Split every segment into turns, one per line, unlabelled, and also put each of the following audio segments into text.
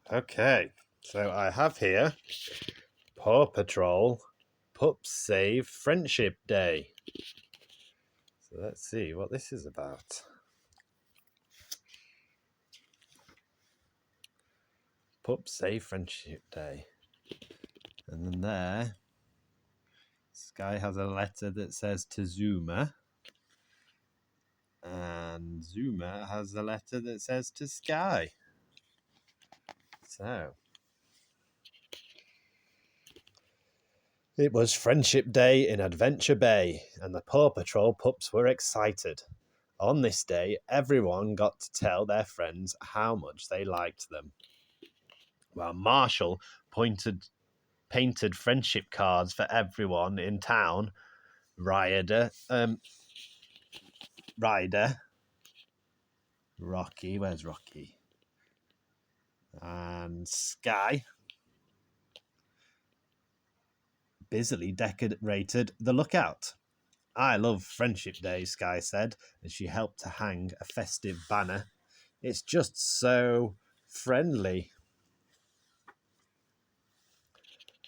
Okay, so I have here Paw Patrol Pups Save Friendship Day. So let's see what this is about. Pups Save Friendship Day. And then there, Sky has a letter that says to Zuma. And Zuma has a letter that says to Sky. So, it was Friendship Day in Adventure Bay, and the Paw Patrol pups were excited. On this day, everyone got to tell their friends how much they liked them. While Marshall painted friendship cards for everyone in town, Ryder, Rocky, where's Rocky? And Sky busily decorated the lookout. I love Friendship Day, Sky said, as she helped to hang a festive banner. It's just so friendly.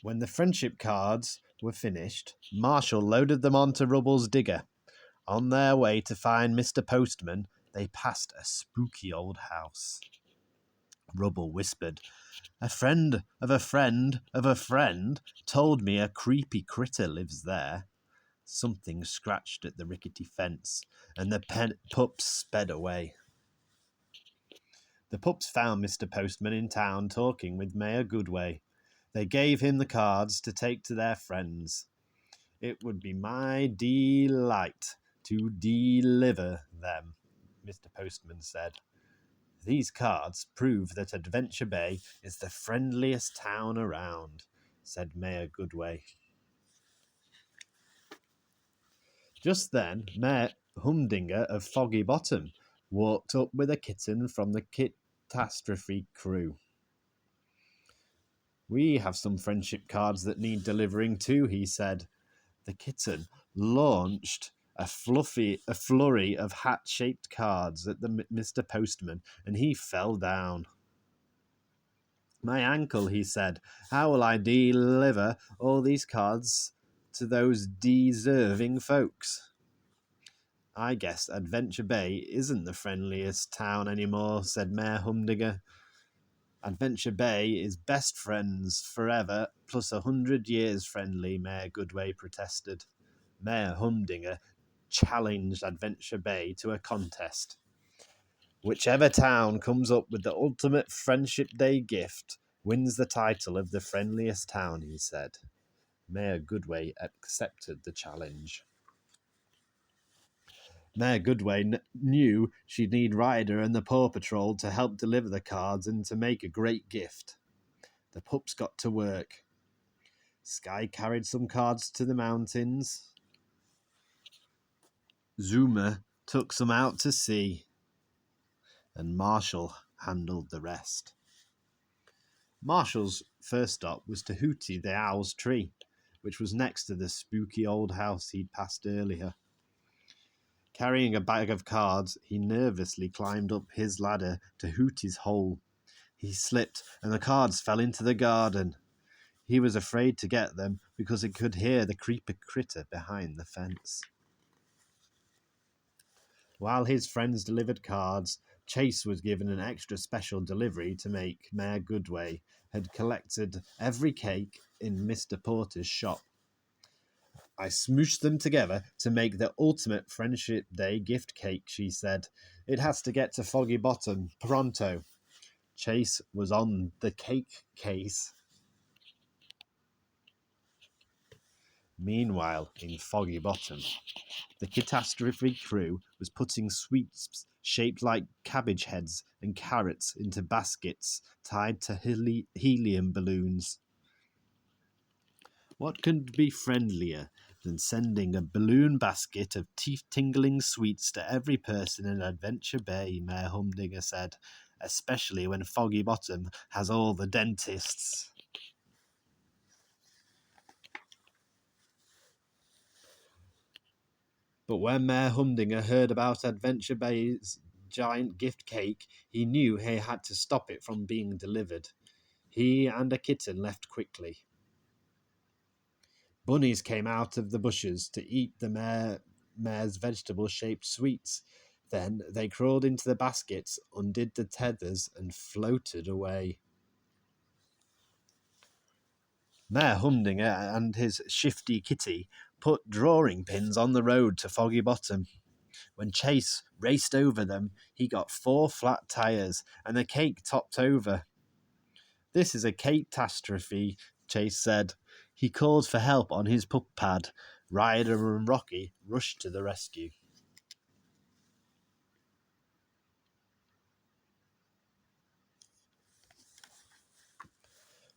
When the friendship cards were finished, Marshall loaded them onto Rubble's digger. On their way to find Mr. Postman, they passed a spooky old house. Rubble whispered, "A friend of a friend of a friend told me a creepy critter lives there." Something scratched at the rickety fence, and the pups sped away. The pups found Mr. Postman in town talking with Mayor Goodway. They gave him the cards to take to their friends. It would be my delight to deliver them, Mr. Postman said. These cards prove that Adventure Bay is the friendliest town around, said Mayor Goodway. Just then, Mayor Humdinger of Foggy Bottom walked up with a kitten from the catastrophe crew. We have some friendship cards that need delivering too, he said. The kitten launched a flurry of hat-shaped cards at Mr. Postman, and he fell down. My ankle, he said. How will I deliver all these cards to those deserving folks? I guess Adventure Bay isn't the friendliest town anymore, said Mayor Humdinger. Adventure Bay is best friends forever, plus 100 years friendly, Mayor Goodway protested. Mayor Humdinger challenged Adventure Bay to a contest. Whichever town comes up with the ultimate Friendship Day gift wins the title of the friendliest town, he said. Mayor Goodway accepted the challenge. Mayor Goodway knew she'd need Ryder and the Paw Patrol to help deliver the cards and to make a great gift. The pups got to work. Sky carried some cards to the mountains. Zuma took some out to sea. And Marshall handled the rest. Marshall's first stop was to Hooty the Owl's tree, which was next to the spooky old house he'd passed earlier. Carrying a bag of cards, he nervously climbed up his ladder to Hooty's hole. He slipped, and the cards fell into the garden. He was afraid to get them because he could hear the creepy critter behind the fence. While his friends delivered cards, Chase was given an extra special delivery to make. Mayor Goodway had collected every cake in Mr. Porter's shop. I smooshed them together to make the ultimate Friendship Day gift cake, she said. It has to get to Foggy Bottom pronto. Chase was on the cake case. Meanwhile, in Foggy Bottom, the catastrophe crew was putting sweets shaped like cabbage heads and carrots into baskets tied to helium balloons. What could be friendlier than sending a balloon basket of teeth-tingling sweets to every person in Adventure Bay, Mayor Humdinger said, especially when Foggy Bottom has all the dentists. But when Mayor Humdinger heard about Adventure Bay's giant gift cake, he knew he had to stop it from being delivered. he and a kitten left quickly. Bunnies came out of the bushes to eat the mare's vegetable-shaped sweets. Then they crawled into the baskets, undid the tethers, and floated away. Mayor Humdinger and his shifty kitty put drawing pins on the road to Foggy Bottom. When Chase raced over them, he got 4 flat tyres and a cake topped over. "This is a catastrophe," Chase said. He called for help on his pup pad. Ryder and Rocky rushed to the rescue.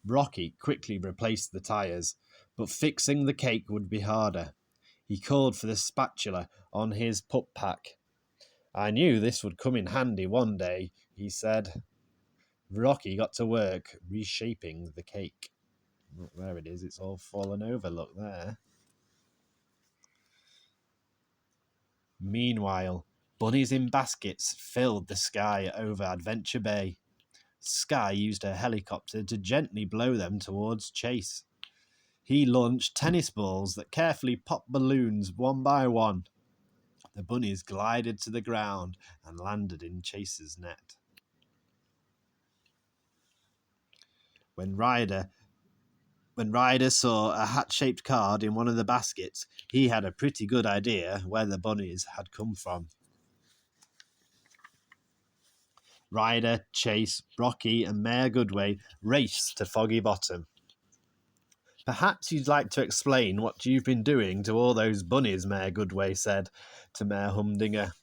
Rocky quickly replaced the tyres, but fixing the cake would be harder. He called for the spatula on his pup pack. "I knew this would come in handy one day," he said. Rocky got to work reshaping the cake. Look, there it is. It's all fallen over. Look there. Meanwhile, bunnies in baskets filled the sky over Adventure Bay. Sky used a helicopter to gently blow them towards Chase. He launched tennis balls that carefully popped balloons one by one. The bunnies glided to the ground and landed in Chase's net. When Ryder saw a hat-shaped card in one of the baskets, he had a pretty good idea where the bunnies had come from. Ryder, Chase, Rocky, and Mayor Goodway raced to Foggy Bottom. "Perhaps you'd like to explain what you've been doing to all those bunnies," Mayor Goodway said to Mayor Humdinger.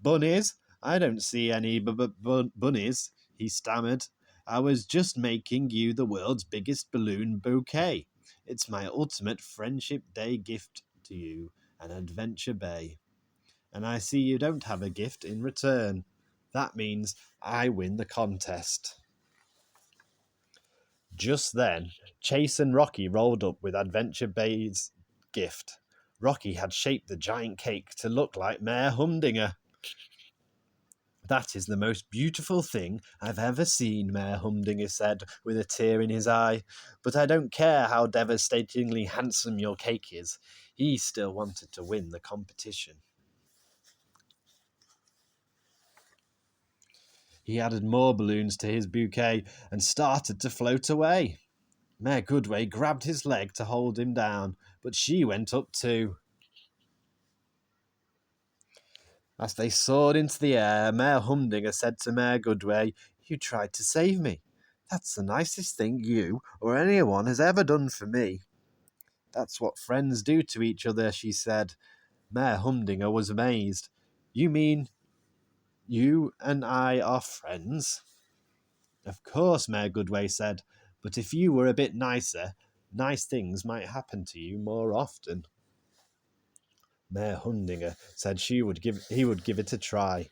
Bunnies? I don't see any bunnies," he stammered. "I was just making you the world's biggest balloon bouquet. It's my ultimate Friendship Day gift to you and Adventure Bay. And I see you don't have a gift in return. That means I win the contest." Just then, Chase and Rocky rolled up with Adventure Bay's gift. Rocky had shaped the giant cake to look like Mayor Humdinger. "That is the most beautiful thing I've ever seen," Mayor Humdinger said, with a tear in his eye. "But I don't care how devastatingly handsome your cake is." He still wanted to win the competition. He added more balloons to his bouquet and started to float away. Mayor Goodway grabbed his leg to hold him down, but she went up too. As they soared into the air, Mayor Humdinger said to Mayor Goodway, "You tried to save me. That's the nicest thing you or anyone has ever done for me." "That's what friends do to each other," she said. Mayor Humdinger was amazed. "You mean you and I are friends?" "Of course," Mayor Goodway said, "but if you were a bit nicer, nice things might happen to you more often." Mayor Humdinger said he would give it a try.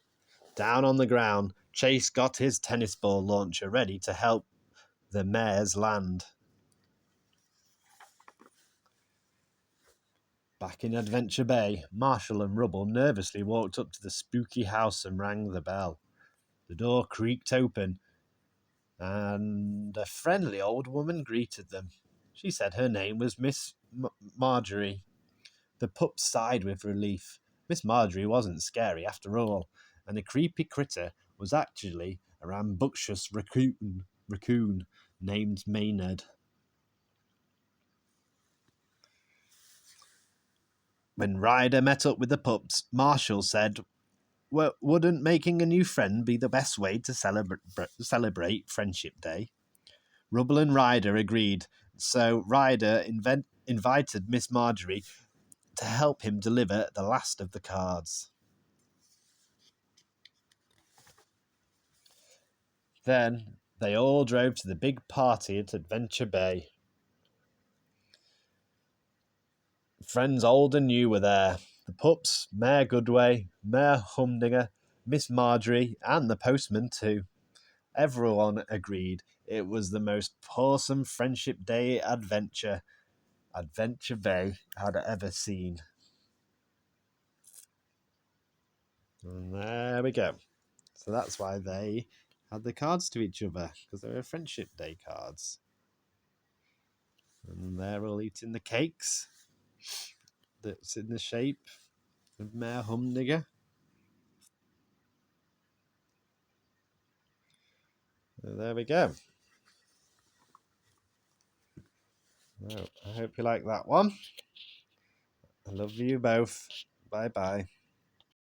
Down on the ground, Chase got his tennis ball launcher ready to help the mares land. Back in Adventure Bay, Marshall and Rubble nervously walked up to the spooky house and rang the bell. The door creaked open, and a friendly old woman greeted them. She said her name was Miss Marjorie. The pups sighed with relief. Miss Marjorie wasn't scary after all, and the creepy critter was actually a rambunctious raccoon named Maynard. When Ryder met up with the pups, Marshall said, "Well, wouldn't making a new friend be the best way to celebrate Friendship Day?" Rubble and Ryder agreed, so Ryder invited Miss Marjorie to help him deliver the last of the cards. Then they all drove to the big party at Adventure Bay. Friends old and new were there. The pups, Mayor Goodway, Mayor Humdinger, Miss Marjorie, and the postman too. Everyone agreed it was the most awesome Friendship Day adventure Adventure Bay had ever seen. And there we go. So that's why they had the cards to each other because they were Friendship Day cards. And they're all eating the cakes that's in the shape of Mayor Humdinger. So there we go. Well, I hope you like that one. I love you both. Bye bye.